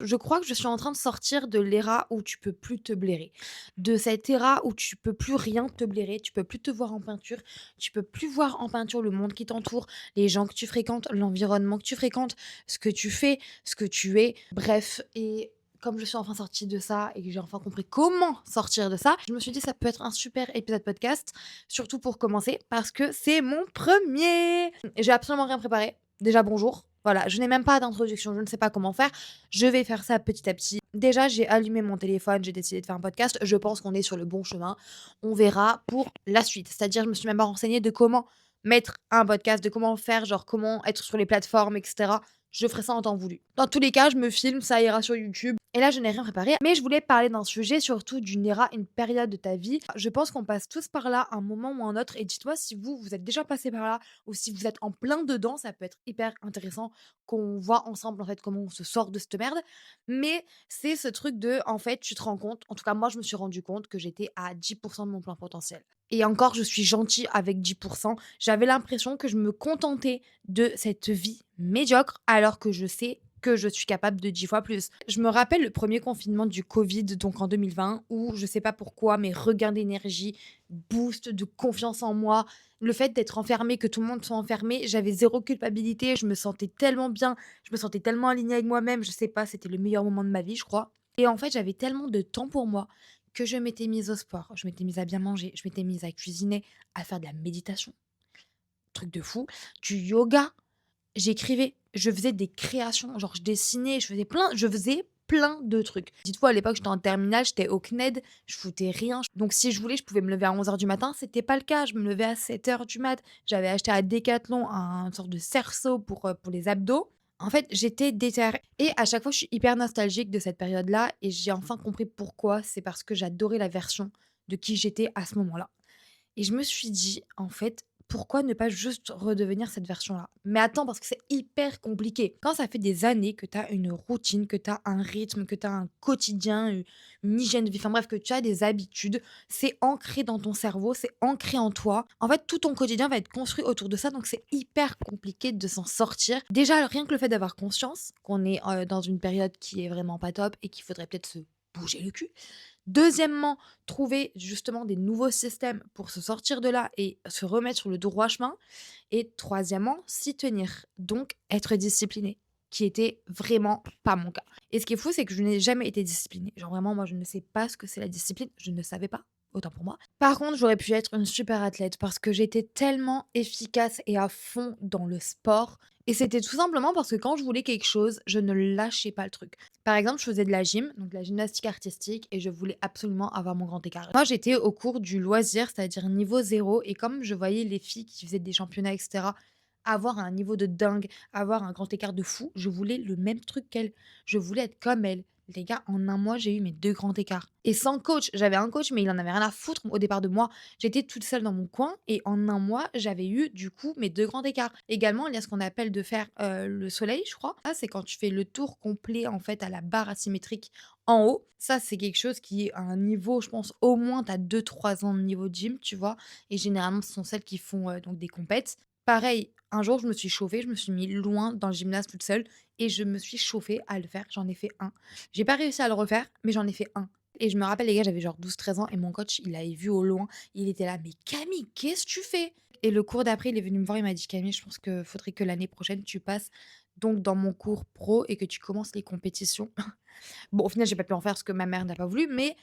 Je crois que je suis en train de sortir de l'era où tu peux plus te blairer. De cette era où tu peux plus rien te blairer, tu peux plus te voir en peinture, tu peux plus voir en peinture le monde qui t'entoure, les gens que tu fréquentes, l'environnement que tu fréquentes, ce que tu fais, ce que tu es, bref. Et comme je suis enfin sortie de ça et que j'ai enfin compris comment sortir de ça, je me suis dit ça peut être un super épisode podcast, surtout pour commencer, parce que c'est mon premier. J'ai absolument rien préparé. Déjà bonjour. Voilà, je n'ai même pas d'introduction, je ne sais pas comment faire. Je vais faire ça petit à petit. Déjà, j'ai allumé mon téléphone, j'ai décidé de faire un podcast. Je pense qu'on est sur le bon chemin. On verra pour la suite. C'est-à-dire, je me suis même pas renseignée de comment mettre un podcast, de comment faire, genre comment être sur les plateformes, etc. Je ferai ça en temps voulu. Dans tous les cas, je me filme, ça ira sur YouTube. Et là, je n'ai rien préparé, mais je voulais parler d'un sujet, surtout d'une era, une période de ta vie. Je pense qu'on passe tous par là, un moment ou un autre. Et dites-moi si vous êtes déjà passé par là ou si vous êtes en plein dedans, ça peut être hyper intéressant qu'on voit ensemble en fait comment on se sort de cette merde. Mais c'est ce truc de, en fait, tu te rends compte, en tout cas moi je me suis rendu compte que j'étais à 10% de mon plein potentiel. Et encore, je suis gentille avec 10%. J'avais l'impression que je me contentais de cette vie médiocre alors que je sais que je suis capable de 10 fois plus. Je me rappelle le premier confinement du Covid, donc en 2020, où je sais pas pourquoi, mes regains d'énergie, boost de confiance en moi, le fait d'être enfermée, que tout le monde soit enfermé, j'avais zéro culpabilité, je me sentais tellement bien, je me sentais tellement alignée avec moi-même, je sais pas, c'était le meilleur moment de ma vie, je crois. Et en fait, j'avais tellement de temps pour moi que je m'étais mise au sport, je m'étais mise à bien manger, je m'étais mise à cuisiner, à faire de la méditation, truc de fou, du yoga, j'écrivais, je faisais des créations, genre je dessinais, je faisais plein de trucs. Dites-vous à l'époque, j'étais en terminale, j'étais au CNED, je foutais rien. Donc si je voulais, je pouvais me lever à 11 heures du matin, c'était pas le cas, je me levais à 7 heures du mat. J'avais acheté à Decathlon un sorte de cerceau pour les abdos. En fait, j'étais déter et à chaque fois, je suis hyper nostalgique de cette période-là et j'ai enfin compris pourquoi. C'est parce que j'adorais la version de qui j'étais à ce moment-là. Et je me suis dit: «En fait, pourquoi ne pas juste redevenir cette version-là?» Mais attends, parce que c'est hyper compliqué. Quand ça fait des années que tu as une routine, que tu as un rythme, que tu as un quotidien, une hygiène de vie, enfin bref, que tu as des habitudes, c'est ancré dans ton cerveau, c'est ancré en toi. En fait, tout ton quotidien va être construit autour de ça, donc c'est hyper compliqué de s'en sortir. Déjà, rien que le fait d'avoir conscience qu'on est, dans une période qui est vraiment pas top et qu'il faudrait peut-être se bouger le cul. Deuxièmement, trouver justement des nouveaux systèmes pour se sortir de là et se remettre sur le droit chemin. Et troisièmement, s'y tenir, donc être discipliné, qui était vraiment pas mon cas. Et ce qui est fou, c'est que je n'ai jamais été disciplinée. Genre vraiment, moi, je ne sais pas ce que c'est la discipline, je ne savais pas, autant pour moi. Par contre, j'aurais pu être une super athlète parce que j'étais tellement efficace et à fond dans le sport. Et c'était tout simplement parce que quand je voulais quelque chose, je ne lâchais pas le truc. Par exemple, je faisais de la gym, donc de la gymnastique artistique, et je voulais absolument avoir mon grand écart. Moi, j'étais au cours du loisir, c'est-à-dire niveau zéro, et comme je voyais les filles qui faisaient des championnats, etc., avoir un niveau de dingue, avoir un grand écart de fou, je voulais le même truc qu'elles. Je voulais être comme elles. Les gars, en un mois, j'ai eu mes deux grands écarts. Et sans coach, j'avais un coach, mais il en avait rien à foutre au départ de moi. J'étais toute seule dans mon coin, et en un mois, j'avais eu du coup mes deux grands écarts. Également, il y a ce qu'on appelle de faire le soleil, je crois. Ça, c'est quand tu fais le tour complet en fait à la barre asymétrique en haut. Ça, c'est quelque chose qui est à un niveau, je pense, au moins, tu as 2-3 ans de niveau de gym, tu vois. Et généralement, ce sont celles qui font donc des compètes. Pareil, un jour, je me suis chauffée, je me suis mis loin dans le gymnase toute seule et je me suis chauffée à le faire. J'en ai fait un. J'ai pas réussi à le refaire, mais j'en ai fait un. Et je me rappelle, les gars, j'avais genre 12-13 ans et mon coach, il avait vu au loin. Il était là, mais Camille, qu'est-ce que tu fais? Et le cours d'après, il est venu me voir, il m'a dit: «Camille, je pense qu'il faudrait que l'année prochaine, tu passes donc dans mon cours pro et que tu commences les compétitions». Bon, au final, j'ai pas pu en faire parce que ma mère n'a pas voulu, mais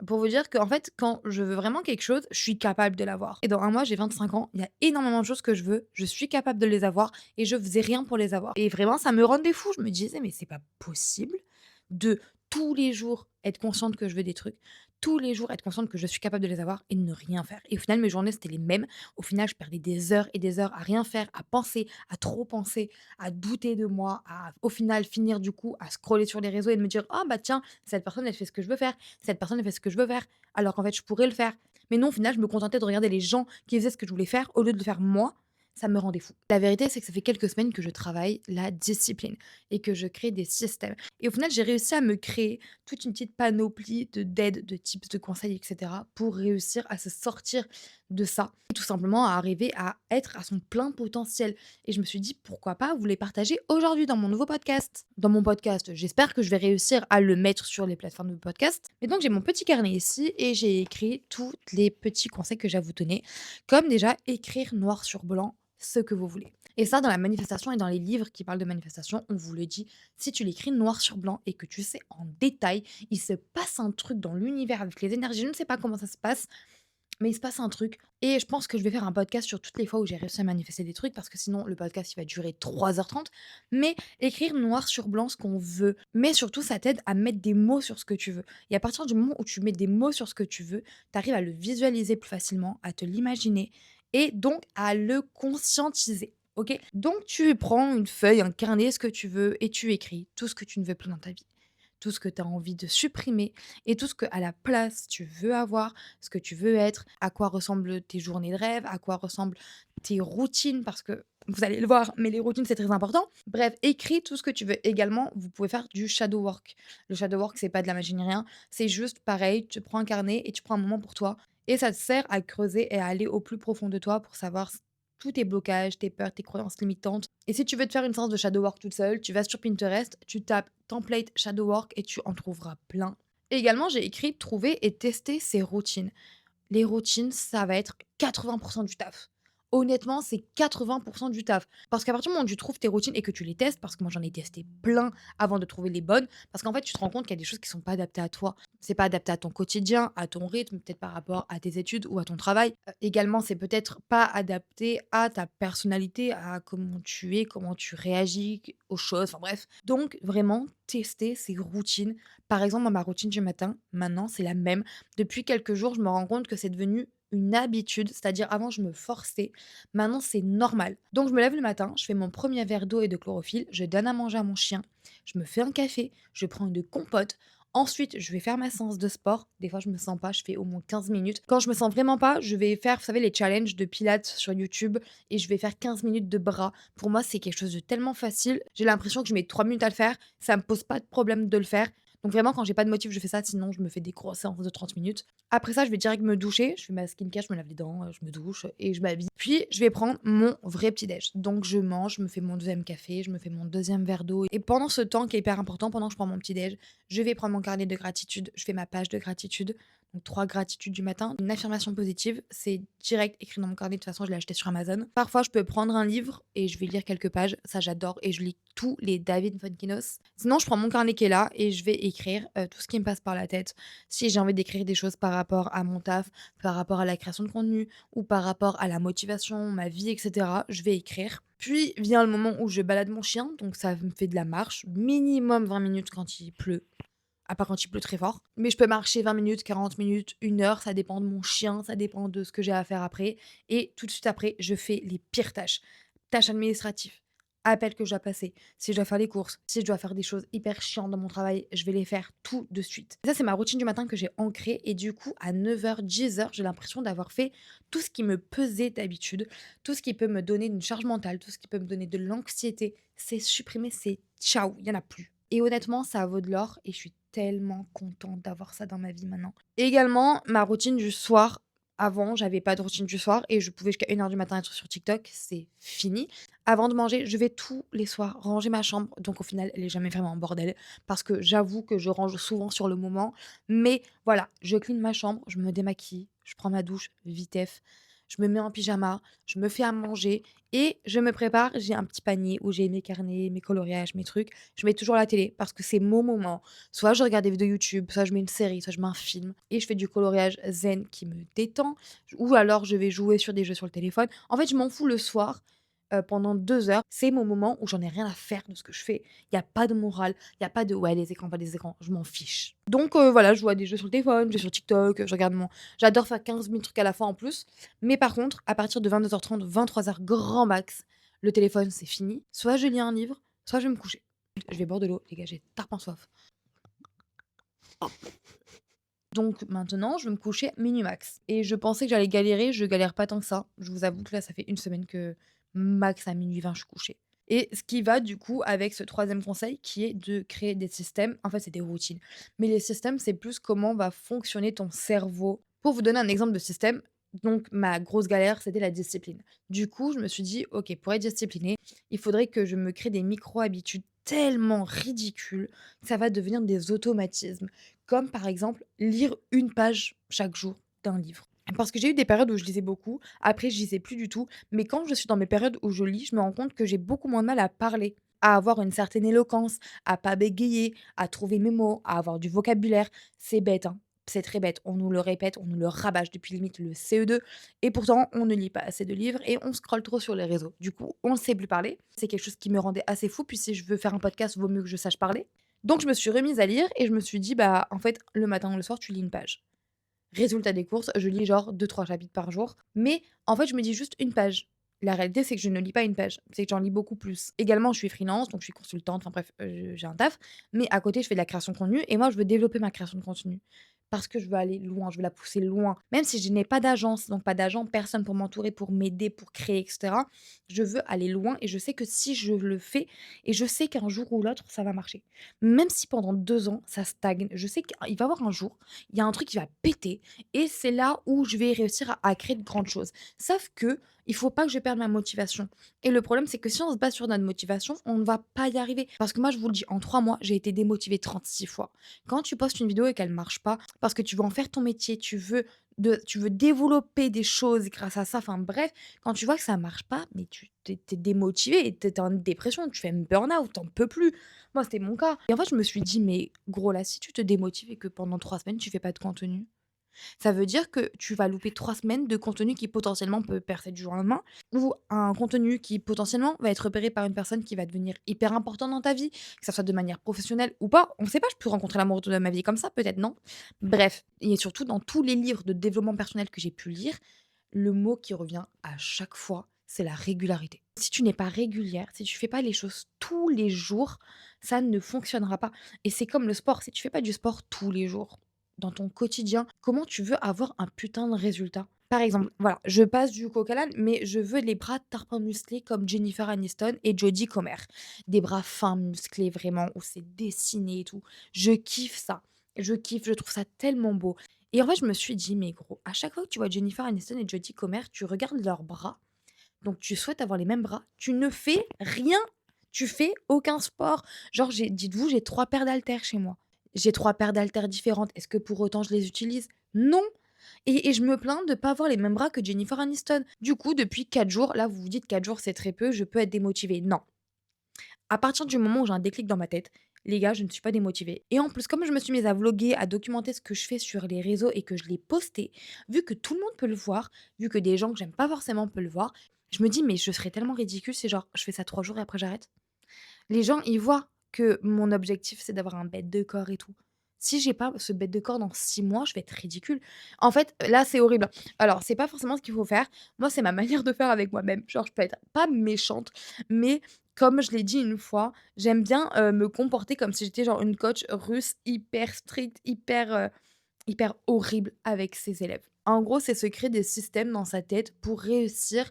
pour vous dire qu'en fait, quand je veux vraiment quelque chose, je suis capable de l'avoir. Et dans un mois, j'ai 25 ans, il y a énormément de choses que je veux, je suis capable de les avoir et je faisais rien pour les avoir. Et vraiment, ça me rendait fou. Je me disais: «Mais c'est pas possible de tous les jours être consciente que je veux des trucs, tous les jours être consciente que je suis capable de les avoir et de ne rien faire». Et au final, mes journées, c'était les mêmes. Au final, je perdais des heures et des heures à rien faire, à penser, à trop penser, à douter de moi, à au final finir du coup à scroller sur les réseaux et de me dire: «Ah bah tiens, cette personne elle fait ce que je veux faire, cette personne elle fait ce que je veux faire», alors qu'en fait je pourrais le faire. Mais non, au final, je me contentais de regarder les gens qui faisaient ce que je voulais faire au lieu de le faire moi, ça me rendait fou. La vérité, c'est que ça fait quelques semaines que je travaille la discipline et que je crée des systèmes. Et au final, j'ai réussi à me créer toute une petite panoplie de d'aides, de tips, de conseils, et cetera pour réussir à se sortir de ça, et tout simplement à arriver à être à son plein potentiel. Et je me suis dit: «Pourquoi pas vous les partager aujourd'hui dans mon nouveau podcast?» Dans mon podcast, j'espère que je vais réussir à le mettre sur les plateformes de podcast. Et donc j'ai mon petit carnet ici et j'ai écrit tous les petits conseils que j'ai à vous donner, comme déjà écrire noir sur blanc ce que vous voulez. Et ça, dans la manifestation et dans les livres qui parlent de manifestation, on vous le dit, si tu l'écris noir sur blanc et que tu sais en détail, il se passe un truc dans l'univers avec les énergies. Je ne sais pas comment ça se passe, mais il se passe un truc. Et je pense que je vais faire un podcast sur toutes les fois où j'ai réussi à manifester des trucs, parce que sinon le podcast il va durer 3h30. Mais écrire noir sur blanc ce qu'on veut. Mais surtout, ça t'aide à mettre des mots sur ce que tu veux. Et à partir du moment où tu mets des mots sur ce que tu veux, tu arrives à le visualiser plus facilement, à te l'imaginer et donc à le conscientiser. Ok? Donc tu prends une feuille, un carnet, ce que tu veux, et tu écris tout ce que tu ne veux plus dans ta vie, tout ce que tu as envie de supprimer et tout ce que à la place tu veux avoir, ce que tu veux être, à quoi ressemblent tes journées de rêve, à quoi ressemblent tes routines, parce que vous allez le voir, mais les routines c'est très important. Bref, écris tout ce que tu veux. Également, vous pouvez faire du shadow work. Le shadow work, c'est pas de la magie ni rien, c'est juste pareil, tu prends un carnet et tu prends un moment pour toi et ça te sert à creuser et à aller au plus profond de toi pour savoir tous tes blocages, tes peurs, tes croyances limitantes. Et si tu veux te faire une séance de shadow work toute seule, tu vas sur Pinterest, tu tapes template shadow work et tu en trouveras plein. Et également, j'ai écrit trouver et tester ses routines. Les routines, ça va être 80% du taf. Honnêtement, c'est 80% du taf. Parce qu'à partir du moment où tu trouves tes routines et que tu les testes, parce que moi j'en ai testé plein avant de trouver les bonnes, parce qu'en fait, tu te rends compte qu'il y a des choses qui sont pas adaptées à toi. C'est pas adapté à ton quotidien, à ton rythme, peut-être par rapport à tes études ou à ton travail. Également, c'est peut-être pas adapté à ta personnalité, à comment tu es, comment tu réagis aux choses, enfin bref. Donc, vraiment, tester ces routines. Par exemple, moi, ma routine du matin, maintenant, c'est la même. Depuis quelques jours, je me rends compte que c'est devenu une habitude, c'est-à-dire avant je me forçais, maintenant c'est normal. Donc je me lève le matin, je fais mon premier verre d'eau et de chlorophylle, je donne à manger à mon chien, je me fais un café, je prends une compote. Ensuite, je vais faire ma séance de sport. Des fois, je me sens pas, je fais au moins 15 minutes. Quand je me sens vraiment pas, je vais faire, vous savez, les challenges de pilates sur YouTube et je vais faire 15 minutes de bras. Pour moi, c'est quelque chose de tellement facile. J'ai l'impression que je mets 3 minutes à le faire. Ça me pose pas de problème de le faire. Donc vraiment, quand j'ai pas de motif, je fais ça. Sinon, je me fais des grosses séances de 30 minutes. Après ça, je vais direct me doucher. Je fais ma skincare, je me lave les dents, je me douche et je m'habille. Puis, je vais prendre mon vrai petit déj. Donc, je mange, je me fais mon deuxième café, je me fais mon deuxième verre d'eau. Et pendant ce temps qui est hyper important, pendant que je prends mon petit déj, je vais prendre mon carnet de gratitude. Je fais ma page de gratitude. Donc, 3 gratitudes du matin. Une affirmation positive, c'est direct écrit dans mon carnet. De toute façon, je l'ai acheté sur Amazon. Parfois, je peux prendre un livre et je vais lire quelques pages. Ça, j'adore. Et je lis tous les David Fonkinos. Sinon, je prends mon carnet qui est là et je vais écrire tout ce qui me passe par la tête. Si j'ai envie d'écrire des choses par rapport à mon taf, par rapport à la création de contenu ou par rapport à la motivation, ma vie, etc., je vais écrire. Puis vient le moment où je balade mon chien, donc ça me fait de la marche, minimum 20 minutes quand il pleut, à part quand il pleut très fort. Mais je peux marcher 20 minutes, 40 minutes, 1 heure, ça dépend de mon chien, ça dépend de ce que j'ai à faire après. Et tout de suite après, je fais les pires tâches. Tâches administratives, appels que je dois passer, si je dois faire les courses, si je dois faire des choses hyper chiantes dans mon travail, je vais les faire tout de suite. Ça, c'est ma routine du matin que j'ai ancrée. Et du coup, à 9h, 10h, j'ai l'impression d'avoir fait tout ce qui me pesait d'habitude, tout ce qui peut me donner une charge mentale, tout ce qui peut me donner de l'anxiété. C'est supprimé, c'est ciao, il y en a plus. Et honnêtement, ça vaut de l'or et je suis tellement contente d'avoir ça dans ma vie maintenant. Et également, ma routine du soir. Avant, j'avais pas de routine du soir et je pouvais jusqu'à 1h du matin être sur TikTok, c'est fini. Avant de manger, je vais tous les soirs ranger ma chambre, donc au final, elle est jamais vraiment en bordel parce que j'avoue que je range souvent sur le moment. Mais voilà, je clean ma chambre, je me démaquille, je prends ma douche, vitef, je me mets en pyjama, je me fais à manger et je me prépare. J'ai un petit panier où j'ai mes carnets, mes coloriages, mes trucs. Je mets toujours la télé parce que c'est mon moment. Soit je regarde des vidéos YouTube, soit je mets une série, soit je mets un film et je fais du coloriage zen qui me détend. Ou alors je vais jouer sur des jeux sur le téléphone. En fait, je m'en fous le soir. Pendant 2 heures, c'est mon moment où j'en ai rien à faire de ce que je fais. Il y a pas de morale, il y a pas de: «Ouais, les écrans, pas les écrans», je m'en fiche. Donc voilà, je joue à des jeux sur le téléphone, je vais sur TikTok, je regarde mon j'adore faire 15 000 trucs à la fois en plus. Mais par contre, à partir de 22h30, 23h grand max, le téléphone, c'est fini. Soit je lis un livre, soit je vais me coucher. Je vais boire de l'eau, les gars, j'ai tarpin soif. Donc maintenant, je vais me coucher minuit max. Et je pensais que j'allais galérer, je galère pas tant que ça. Je vous avoue que là, ça fait une semaine que max à 00:20, je suis couchée. Et ce qui va du coup avec ce troisième conseil qui est de créer des systèmes. En fait, c'est des routines. Mais les systèmes, c'est plus comment va fonctionner ton cerveau. Pour vous donner un exemple de système, Donc ma grosse galère, c'était la discipline. Du coup, je me suis dit: «OK, pour être disciplinée, il faudrait que je me crée des micro-habitudes tellement ridicules que ça va devenir des automatismes». Comme par exemple, lire une page chaque jour d'un livre. Parce que j'ai eu des périodes où je lisais beaucoup, après je lisais plus du tout, mais quand je suis dans mes périodes où je lis, je me rends compte que j'ai beaucoup moins de mal à parler, à avoir une certaine éloquence, à pas bégayer, à trouver mes mots, à avoir du vocabulaire. C'est bête, hein, c'est très bête. On nous le répète, on nous le rabâche depuis limite le CE2 et pourtant on ne lit pas assez de livres et on scrolle trop sur les réseaux. Du coup, on ne sait plus parler. C'est quelque chose qui me rendait assez fou, puis si je veux faire un podcast, vaut mieux que je sache parler. Donc je me suis remise à lire et je me suis dit: «Bah, en fait, le matin ou le soir, tu lis une page». Résultat des courses, je lis genre 2-3 chapitres par jour, mais en fait, je me dis juste une page. La réalité, c'est que je ne lis pas une page, c'est que j'en lis beaucoup plus. Également, je suis freelance, donc je suis consultante, enfin bref, j'ai un taf, mais à côté, je fais de la création de contenu et moi, je veux développer ma création de contenu parce que je veux aller loin, je veux la pousser loin. Même si je n'ai pas d'agence, donc pas d'agent, personne pour m'entourer, pour m'aider, pour créer, et cetera. Je veux aller loin et je sais que si je le fais et je sais qu'un jour ou l'autre, ça va marcher. Même si pendant 2 ans, ça stagne, je sais qu'il va y avoir un jour, il y a un truc qui va péter et c'est là où je vais réussir à créer de grandes choses. Sauf que il faut pas que je perde ma motivation et le problème, c'est que si on se base sur notre motivation, on ne va pas y arriver. Parce que moi, je vous le dis, en 3 mois, j'ai été démotivée 36 fois. Quand tu postes une vidéo et qu'elle marche pas, parce que tu veux en faire ton métier, tu veux développer des choses grâce à ça, enfin bref, quand tu vois que ça marche pas, mais tu es démotivé et tu es en dépression, tu fais un burn-out, tu en peux plus. Moi, c'était mon cas et en fait, je me suis dit: «Mais gros, là, si tu te démotives et que pendant 3 semaines, tu fais pas de contenu, ça veut dire que tu vas louper 3 semaines de contenu qui potentiellement peut percer du jour au lendemain ou un contenu qui potentiellement va être repéré par une personne qui va devenir hyper importante dans ta vie, que ça soit de manière professionnelle ou pas. On ne sait pas, je peux rencontrer l'amour de ma vie comme ça, peut-être non. Bref, et surtout dans tous les livres de développement personnel que j'ai pu lire, le mot qui revient à chaque fois, c'est la régularité. Si tu n'es pas régulière, si tu fais pas les choses tous les jours, ça ne fonctionnera pas et c'est comme le sport, si tu fais pas du sport tous les jours, dans ton quotidien, comment tu veux avoir un putain de résultat? Par exemple, voilà, je passe du coq à l'âne, mais je veux les bras tarpin musclés comme Jennifer Aniston et Jodie Comer. Des bras fins, musclés vraiment, où c'est dessiné et tout. Je kiffe ça. Je kiffe, je trouve ça tellement beau. Et en fait, je me suis dit: «Mais gros, à chaque fois que tu vois Jennifer Aniston et Jodie Comer, tu regardes leurs bras, donc tu souhaites avoir les mêmes bras. Tu ne fais rien, tu fais aucun sport. Genre dites-vous, j'ai 3 paires d'haltères chez moi. J'ai 3 paires d'haltères différentes. Est-ce que pour autant je les utilise? Non et je me plains de pas avoir les mêmes bras que Jennifer Aniston. Du coup, depuis 4 jours, là, vous vous dites 4 jours, c'est très peu, je peux être démotivée. Non. À partir du moment où j'ai un déclic dans ma tête, les gars, je ne suis pas démotivée. Et en plus, comme je me suis mise à vlogger, à documenter ce que je fais sur les réseaux et que je l'ai posté, vu que tout le monde peut le voir, vu que des gens que j'aime pas forcément peuvent le voir, je me dis, mais je serais tellement ridicule si genre je fais ça 3 jours et après j'arrête. Les gens, ils voient que mon objectif, c'est d'avoir un bête de corps et tout. Si j'ai pas ce bête de corps dans 6 mois, je vais être ridicule. En fait, là, c'est horrible, hein. Alors, c'est pas forcément ce qu'il faut faire. Moi, c'est ma manière de faire avec moi-même. Genre, je peux être pas méchante, mais comme je l'ai dit une fois, j'aime bien, me comporter comme si j'étais genre une coach russe hyper stricte, hyper horrible avec ses élèves. En gros, c'est se créer des systèmes dans sa tête pour réussir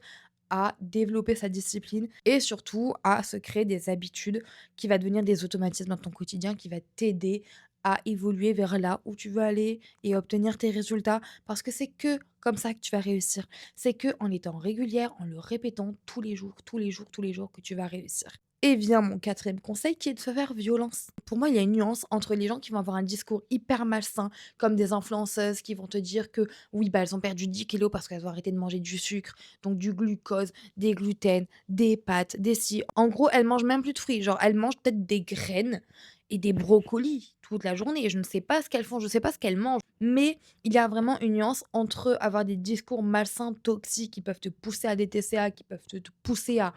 à développer sa discipline et surtout à se créer des habitudes qui va devenir des automatismes dans ton quotidien, qui va t'aider à évoluer vers là où tu veux aller et obtenir tes résultats parce que c'est que comme ça que tu vas réussir. C'est que en étant régulière, en le répétant tous les jours, tous les jours, tous les jours que tu vas réussir. Et vient mon quatrième conseil qui est de se faire violence. Pour moi, il y a une nuance entre les gens qui vont avoir un discours hyper malsain, comme des influenceuses qui vont te dire que oui, bah, elles ont perdu 10 kilos parce qu'elles ont arrêté de manger du sucre, donc du glucose, des gluten, des pâtes, des ci. En gros, elles mangent même plus de fruits. Genre, elles mangent peut-être des graines et des brocolis toute la journée. Je ne sais pas ce qu'elles font, je ne sais pas ce qu'elles mangent. Mais il y a vraiment une nuance entre avoir des discours malsains, toxiques, qui peuvent te pousser à des TCA, qui peuvent te pousser à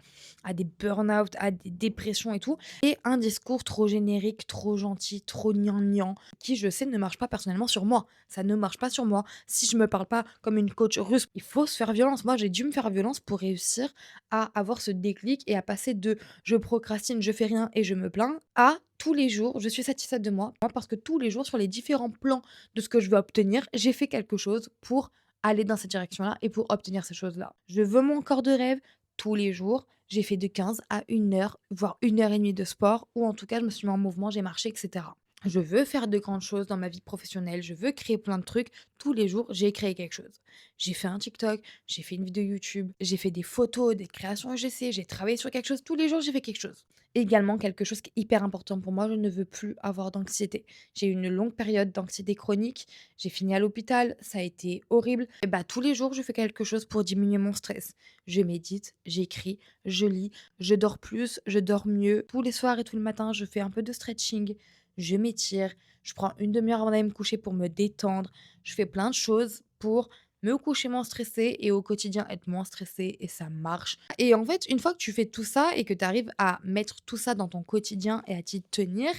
des burn-out, à des dépressions et tout, et un discours trop générique, trop gentil, trop gnangnan, qui je sais ne marche pas personnellement sur moi. Ça ne marche pas sur moi. Si je me parle pas comme une coach russe, il faut se faire violence. Moi, j'ai dû me faire violence pour réussir à avoir ce déclic et à passer de je procrastine, je fais rien et je me plains à tous les jours, je suis satisfaite de moi parce que tous les jours, sur les différents plans de ce que je veux obtenir, j'ai fait quelque chose pour aller dans cette direction-là et pour obtenir ces choses-là. Je veux mon corps de rêve tous les jours. J'ai fait de 15 à 1 heure, voire 1 heure et demie de sport, ou en tout cas, je me suis mis en mouvement, j'ai marché, etc. Je veux faire de grandes choses dans ma vie professionnelle, je veux créer plein de trucs. Tous les jours, j'ai créé quelque chose. J'ai fait un TikTok, j'ai fait une vidéo YouTube, j'ai fait des photos, des créations EGC, j'ai travaillé sur quelque chose. Tous les jours, j'ai fait quelque chose. Également, quelque chose qui est hyper important pour moi, je ne veux plus avoir d'anxiété. J'ai eu une longue période d'anxiété chronique, j'ai fini à l'hôpital, ça a été horrible. Et bah, tous les jours, je fais quelque chose pour diminuer mon stress. Je médite, j'écris, je lis, je dors plus, je dors mieux. Tous les soirs et tous les matins, je fais un peu de stretching, je m'étire, je prends une demi-heure avant d'aller me coucher pour me détendre. Je fais plein de choses pour me coucher moins stressée et au quotidien être moins stressée et ça marche. Et en fait, une fois que tu fais tout ça et que tu arrives à mettre tout ça dans ton quotidien et à t'y tenir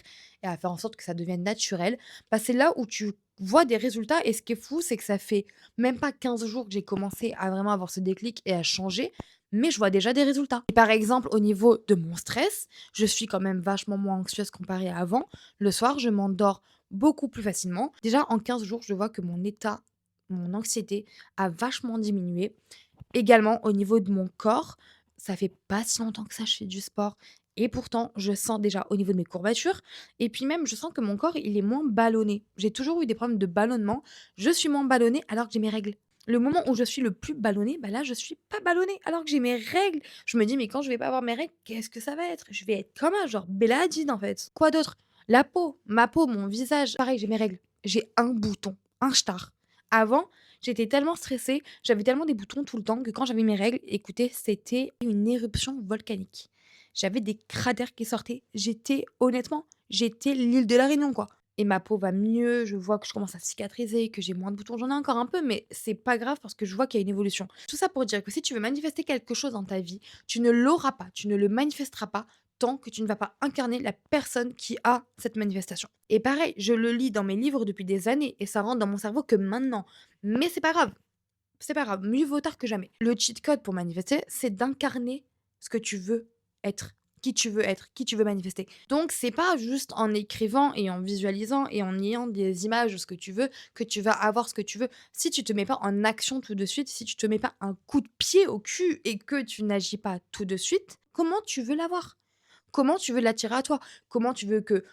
et à faire en sorte que ça devienne naturel, bah, c'est là où tu vois des résultats et ce qui est fou, c'est que ça fait même pas 15 jours que j'ai commencé à vraiment avoir ce déclic et à changer, mais je vois déjà des résultats. Et par exemple, au niveau de mon stress, je suis quand même vachement moins anxieuse comparée à avant. Le soir, je m'endors beaucoup plus facilement. Déjà, en 15 jours, je vois que mon état, mon anxiété a vachement diminué. Également, au niveau de mon corps, ça fait pas si longtemps que ça, je fais du sport. Et pourtant, je sens déjà au niveau de mes courbatures. Et puis même, je sens que mon corps, il est moins ballonné. J'ai toujours eu des problèmes de ballonnement. Je suis moins ballonnée alors que j'ai mes règles. Le moment où je suis le plus ballonnée, bah là, je suis pas ballonnée alors que j'ai mes règles. Je me dis, mais quand je vais pas avoir mes règles, qu'est-ce que ça va être? Je vais être comme un genre Bella Hadid en fait. Quoi d'autre? La peau, ma peau, mon visage. Pareil, j'ai mes règles. J'ai un bouton, un star. Avant, j'étais tellement stressée, j'avais tellement des boutons tout le temps que quand j'avais mes règles, écoutez, c'était une éruption volcanique. J'avais des cratères qui sortaient. J'étais l'île de la Réunion, quoi. Et ma peau va mieux, je vois que je commence à cicatriser, que j'ai moins de boutons. J'en ai encore un peu, mais c'est pas grave parce que je vois qu'il y a une évolution. Tout ça pour dire que si tu veux manifester quelque chose dans ta vie, tu ne l'auras pas, tu ne le manifesteras pas tant que tu ne vas pas incarner la personne qui a cette manifestation. Et pareil, je le lis dans mes livres depuis des années et ça rentre dans mon cerveau que maintenant. Mais c'est pas grave, mieux vaut tard que jamais. Le cheat code pour manifester, c'est d'incarner ce que tu veux être, qui tu veux manifester. Donc c'est pas juste en écrivant et en visualisant et en ayant des images de ce que tu veux, que tu vas avoir ce que tu veux. Si tu te mets pas en action tout de suite, si tu te mets pas un coup de pied au cul et que tu n'agis pas tout de suite, comment tu veux l'avoir? Comment tu veux l'attirer à toi? Comment tu veux que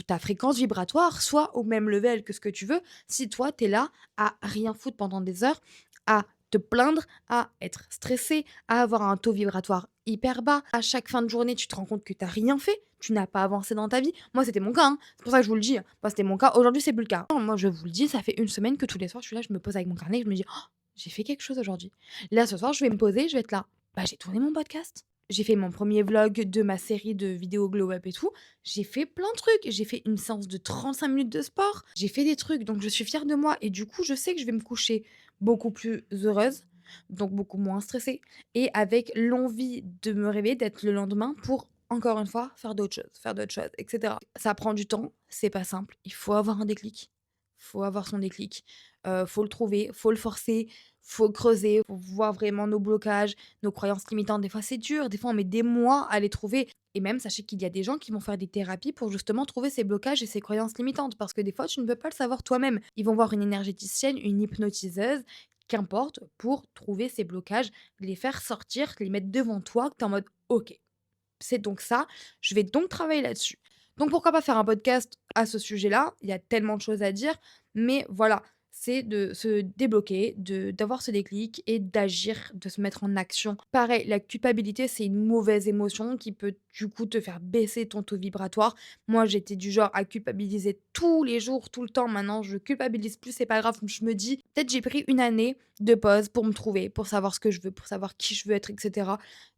ta fréquence vibratoire soit au même level que ce que tu veux, si toi, tu es là à rien foutre pendant des heures, à te plaindre, à être stressé, à avoir un taux vibratoire hyper bas. À chaque fin de journée, tu te rends compte que tu as rien fait, tu n'as pas avancé dans ta vie. Moi, c'était mon cas, hein. C'est pour ça que je vous le dis, hein. Moi, c'était mon cas. Aujourd'hui, c'est plus le cas. Moi, je vous le dis, ça fait une semaine que tous les soirs, je suis là, je me pose avec mon carnet et je me dis: «Oh, j'ai fait quelque chose aujourd'hui». Là, ce soir, je vais me poser, je vais être là: «Bah, j'ai tourné mon podcast». J'ai fait mon premier vlog de ma série de vidéos glow up et tout. J'ai fait plein de trucs. J'ai fait une séance de 35 minutes de sport. J'ai fait des trucs, donc je suis fière de moi et du coup, je sais que je vais me coucher beaucoup plus heureuse, donc beaucoup moins stressée et avec l'envie de me réveiller, d'être le lendemain pour, encore une fois, faire d'autres choses et cetera. Ça prend du temps, c'est pas simple. Il faut avoir un déclic. Faut avoir son déclic. Faut le trouver, faut le forcer, faut creuser, faut voir vraiment nos blocages, nos croyances limitantes. Des fois, c'est dur, des fois, on met des mois à les trouver. Et même, sachez qu'il y a des gens qui vont faire des thérapies pour justement trouver ces blocages et ces croyances limitantes. Parce que des fois, tu ne peux pas le savoir toi-même. Ils vont voir une énergéticienne, une hypnotiseuse, qu'importe, pour trouver ces blocages, les faire sortir, les mettre devant toi, que tu es en mode OK, c'est donc ça, je vais donc travailler là-dessus. Donc pourquoi pas faire un podcast à ce sujet-là? Il y a tellement de choses à dire, mais voilà, c'est de se débloquer, d'avoir ce déclic et d'agir, de se mettre en action. Pareil, la culpabilité, c'est une mauvaise émotion qui peut du coup te faire baisser ton taux vibratoire. Moi, j'étais du genre à culpabiliser tous les jours, tout le temps. Maintenant, je culpabilise plus, c'est pas grave. Je me dis, peut-être j'ai pris une année de pause pour me trouver, pour savoir ce que je veux, pour savoir qui je veux être, etc.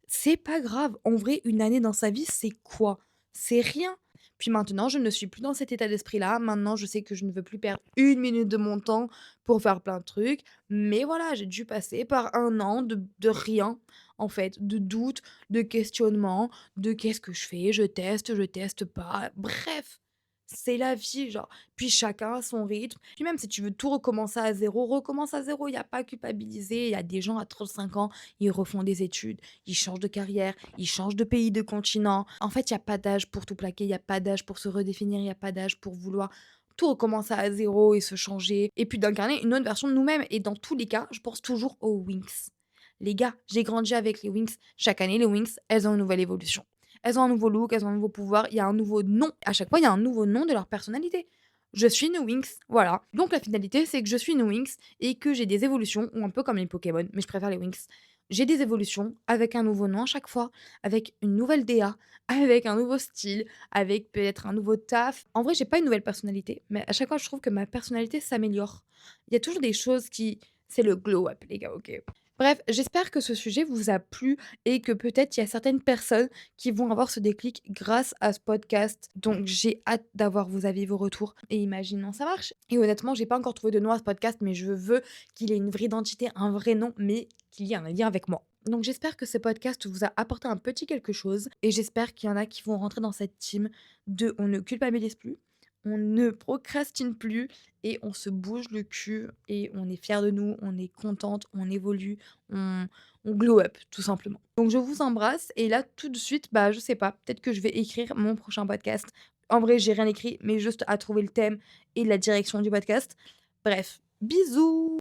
C'est pas grave. En vrai, une année dans sa vie, c'est quoi? C'est rien. Puis maintenant, je ne suis plus dans cet état d'esprit-là. Maintenant, je sais que je ne veux plus perdre une minute de mon temps pour faire plein de trucs. Mais voilà, j'ai dû passer par un an de rien, en fait, de doute, de questionnement, de qu'est-ce que je teste pas. Bref, c'est la vie, genre. Puis chacun a son rythme. Puis même si tu veux tout recommencer à zéro, recommence à zéro. Il n'y a pas à culpabiliser. Il y a des gens à 35 ans, ils refont des études, ils changent de carrière, ils changent de pays, de continent. En fait, il y a pas d'âge pour tout plaquer, il y a pas d'âge pour se redéfinir, il y a pas d'âge pour vouloir tout recommencer à zéro et se changer et puis d'incarner une autre version de nous-mêmes et dans tous les cas, je pense toujours aux Winx. Les gars, j'ai grandi avec les Winx. Chaque année, les Winx, elles ont une nouvelle évolution. elles ont un nouveau look, elles ont un nouveau pouvoir, il y a un nouveau nom. À chaque fois, il y a un nouveau nom de leur personnalité. Je suis une Winx, voilà. Donc la finalité, c'est que je suis une Winx et que j'ai des évolutions, ou un peu comme les Pokémon, mais je préfère les Winx. J'ai des évolutions avec un nouveau nom à chaque fois, avec une nouvelle DA, avec un nouveau style, avec peut-être un nouveau taf. En vrai, j'ai pas une nouvelle personnalité, mais à chaque fois, je trouve que ma personnalité s'améliore. Il y a toujours des choses qui c'est le glow up, les gars, OK? Bref, j'espère que ce sujet vous a plu et que peut-être il y a certaines personnes qui vont avoir ce déclic grâce à ce podcast. Donc j'ai hâte d'avoir vos avis, vos retours et imaginons ça marche. Et honnêtement, j'ai pas encore trouvé de nom à ce podcast, mais je veux qu'il ait une vraie identité, un vrai nom, mais qu'il y ait un lien avec moi. Donc j'espère que ce podcast vous a apporté un petit quelque chose et j'espère qu'il y en a qui vont rentrer dans cette team de on ne culpabilise plus, on ne procrastine plus et on se bouge le cul et on est fier de nous, on est contente, on évolue, on on glow up tout simplement. Donc je vous embrasse et là tout de suite, bah, je sais pas, peut-être que je vais écrire mon prochain podcast. En vrai, j'ai rien écrit, mais juste à trouver le thème et la direction du podcast. Bref, bisous!